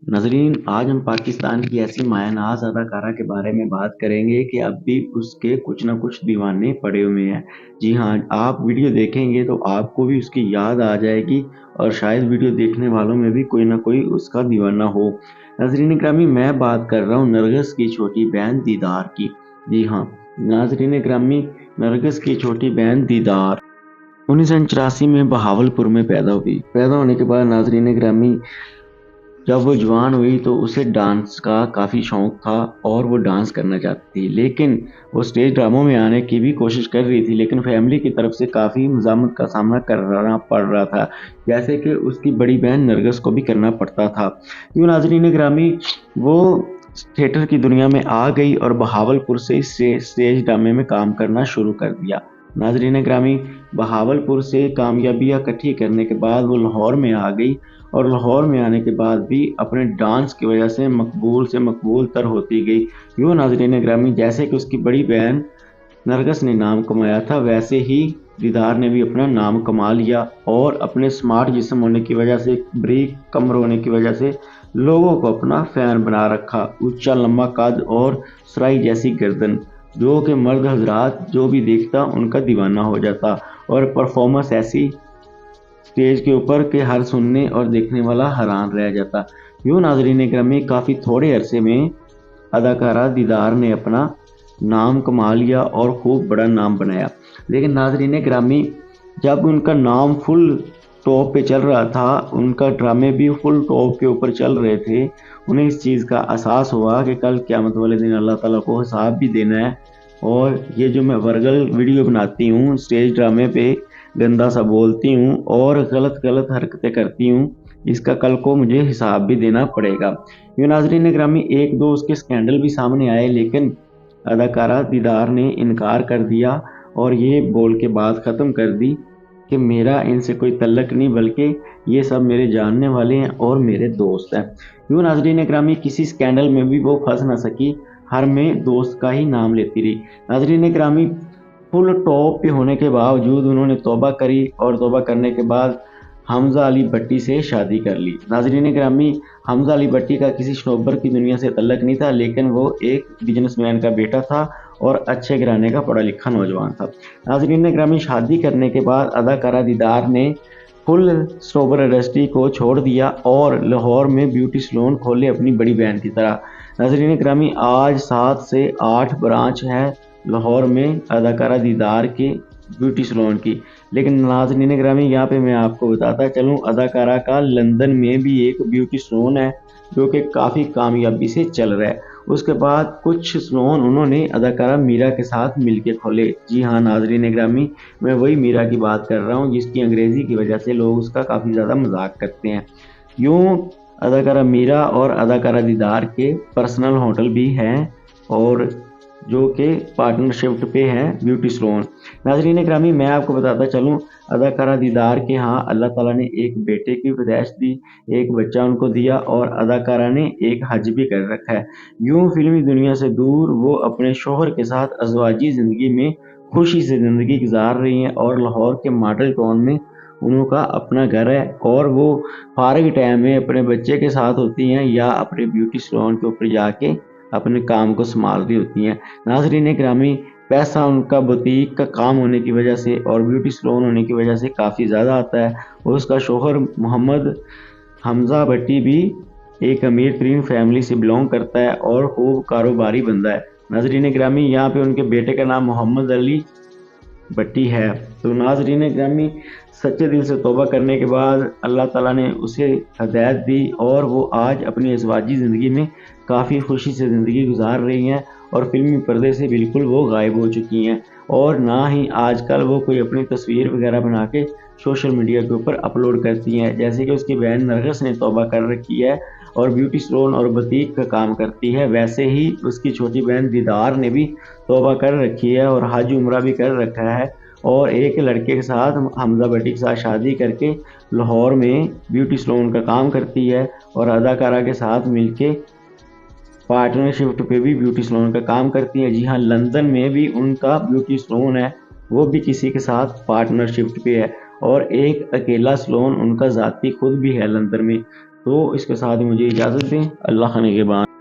ناظرین، آج ہم پاکستان کی ایسی مایہ ناز اداکارہ کے بارے میں بات کریں گے کہ اب بھی اس کے کچھ نہ کچھ دیوانے پڑے ہوئے ہیں۔ جی ہاں، آپ ویڈیو دیکھیں گے تو آپ کو بھی اس کی یاد آ جائے گی اور شاید ویڈیو دیکھنے والوں میں بھی کوئی نہ کوئی اس کا دیوانہ ہو۔ ناظرین گرامی، میں بات کر رہا ہوں نرگس کی چھوٹی بہن دیدار کی۔ جی ہاں ناظرین گرامی، نرگس کی چھوٹی بہن دیدار 1984 میں بہاولپور میں پیدا ہوئی۔ پیدا ہونے کے بعد ناظرین گرامی، جب وہ جوان ہوئی تو اسے ڈانس کا کافی شوق تھا اور وہ ڈانس کرنا چاہتی تھی، لیکن وہ سٹیج ڈراموں میں آنے کی بھی کوشش کر رہی تھی، لیکن فیملی کی طرف سے کافی مزاحمت کا سامنا کرنا پڑ رہا تھا، جیسے کہ اس کی بڑی بہن نرگس کو بھی کرنا پڑتا تھا۔ کیوں ناظرین گرامی، وہ تھیٹر کی دنیا میں آ گئی اور بہاولپور سے سٹیج ڈرامے میں کام کرنا شروع کر دیا۔ ناظرین گرامی، بہاولپور سے کامیابیاں اکٹھی کرنے کے بعد وہ لاہور میں آ گئی اور لاہور میں آنے کے بعد بھی اپنے ڈانس کی وجہ سے مقبول تر ہوتی گئی۔ یوں ناظرین گرامی، جیسے کہ اس کی بڑی بہن نرگس نے نام کمایا تھا، ویسے ہی دیدار نے بھی اپنا نام کما لیا اور اپنے سمارٹ جسم ہونے کی وجہ سے، بریک کمر ہونے کی وجہ سے لوگوں کو اپنا فین بنا رکھا۔ اونچا لمبا قد اور سرائی جیسی گردن، جو کہ مرد حضرات جو بھی دیکھتا ان کا دیوانہ ہو جاتا، اور پرفارمنس ایسی سٹیج کے اوپر کہ ہر سننے اور دیکھنے والا حیران رہ جاتا۔ یوں ناظرین گرامی، کافی تھوڑے عرصے میں اداکارہ دیدار نے اپنا نام کما لیا اور خوب بڑا نام بنایا۔ لیکن ناظرین گرامی، جب ان کا نام فل ٹاپ پہ چل رہا تھا، ان کا ڈرامے بھی فل ٹاپ کے اوپر چل رہے تھے، انہیں اس چیز کا احساس ہوا کہ کل قیامت والے دن اللہ تعالیٰ کو حساب بھی دینا ہے، اور یہ جو میں ورگل ویڈیو بناتی ہوں، سٹیج ڈرامے پہ گندا سا بولتی ہوں اور غلط حرکتیں کرتی ہوں، اس کا کل کو مجھے حساب بھی دینا پڑے گا۔ یہ ناظرین گرامی، ایک دو اس کے سکینڈل بھی سامنے آئے، لیکن اداکارہ دیدار نے انکار کر دیا اور یہ بول کے بات ختم کر دی کہ میرا ان سے کوئی تعلق نہیں، بلکہ یہ سب میرے جاننے والے ہیں اور میرے دوست ہیں۔ یوں ناظرین گرامی، کسی سکینڈل میں بھی وہ پھنس نہ سکی، ہر میں دوست کا ہی نام لیتی رہی۔ ناظرین گرامی، فل ٹاپ پہ ہونے کے باوجود انہوں نے توبہ کری اور توبہ کرنے کے بعد حمزہ علی بھٹی سے شادی کر لی۔ ناظرین گرامی، حمزہ علی بھٹی کا کسی شنوبر کی دنیا سے تعلق نہیں تھا، لیکن وہ ایک بزنس مین کا بیٹا تھا اور اچھے گھرانے کا پڑھا لکھا نوجوان تھا۔ ناظرین گرامی، شادی کرنے کے بعد اداکارہ دیدار نے فل شنوبر انڈسٹری کو چھوڑ دیا اور لاہور میں بیوٹی سلون کھولے اپنی بڑی بہن کی طرح۔ ناظرین گرامی، آج 7 سے 8 برانچ ہے لاہور میں اداکارہ دیدار کے بیوٹی سلون کی۔ لیکن ناظرین گرامی، یہاں پہ میں آپ کو بتاتا چلوں، اداکارہ کا لندن میں بھی ایک بیوٹی سلون ہے جو کہ کافی کامیابی سے چل رہا ہے۔ اس کے بعد کچھ سلون انہوں نے اداکارہ میرا کے ساتھ مل کے کھولے۔ جی ہاں ناظرین گرامی، میں وہی میرا کی بات کر رہا ہوں، جس کی انگریزی کی وجہ سے لوگ اس کا کافی زیادہ مذاق کرتے ہیں۔ یوں اداکارہ میرا اور اداکارہ دیدار کے پرسنل ہوٹل بھی ہیں، اور جو کہ پارٹنرشپ پہ ہیں بیوٹی سلون۔ ناظرین گرامی، میں آپ کو بتاتا چلوں، اداکارہ دیدار کے ہاں اللہ تعالیٰ نے ایک بیٹے کی پیدائش دی، ایک بچہ ان کو دیا، اور اداکارہ نے ایک حج بھی کر رکھا ہے۔ یوں فلمی دنیا سے دور وہ اپنے شوہر کے ساتھ ازواجی زندگی میں خوشی سے زندگی گزار رہی ہیں، اور لاہور کے ماڈل ٹاؤن میں انہوں کا اپنا گھر ہے، اور وہ فارغ ٹائم میں اپنے بچے کے ساتھ ہوتی ہیں یا اپنے بیوٹی سلون کے اوپر جا کے اپنے کام کو سنبھال رہی ہوتی ہیں۔ ناظرین گرامی، پیسہ ان کا بوتیک کا کام ہونے کی وجہ سے اور بیوٹی سلون ہونے کی وجہ سے کافی زیادہ آتا ہے، اور اس کا شوہر محمد حمزہ بھٹی بھی ایک امیر ترین فیملی سے بلونگ کرتا ہے اور خوب کاروباری بندہ ہے۔ ناظرین گرامی، یہاں پہ ان کے بیٹے کا نام محمد علی بھٹی ہے۔ تو ناظرین گرامی، سچے دل سے توبہ کرنے کے بعد اللہ تعالیٰ نے اسے ہدایت دی، اور وہ آج اپنی ازواجی زندگی میں کافی خوشی سے زندگی گزار رہی ہیں، اور فلمی پردے سے بالکل وہ غائب ہو چکی ہیں، اور نہ ہی آج کل وہ کوئی اپنی تصویر وغیرہ بنا کے سوشل میڈیا کے اوپر اپلوڈ کرتی ہیں، جیسے کہ اس کی بہن نرگس نے توبہ کر رکھی ہے اور بیوٹی سلون اور بوتیک کا کام کرتی ہے، ویسے ہی اس کی چھوٹی بہن دیدار نے بھی توبہ کر رکھی ہے اور حج عمرہ بھی کر رکھا ہے، اور ایک لڑکے کے ساتھ، حمزہ بھٹی کے ساتھ شادی کر کے لاہور میں بیوٹی سلون کا کام کرتی ہے، اور اداکارہ کے ساتھ مل کے پارٹنرشپ پہ بھی بیوٹی سلون کا کام کرتی ہیں۔ جی ہاں، لندن میں بھی ان کا بیوٹی سلون ہے، وہ بھی کسی کے ساتھ پارٹنرشپ پہ ہے، اور ایک اکیلا سلون ان کا ذاتی خود بھی ہے لندن میں۔ تو اس کے ساتھ ہی مجھے اجازت دیں، اللہ نگہبان۔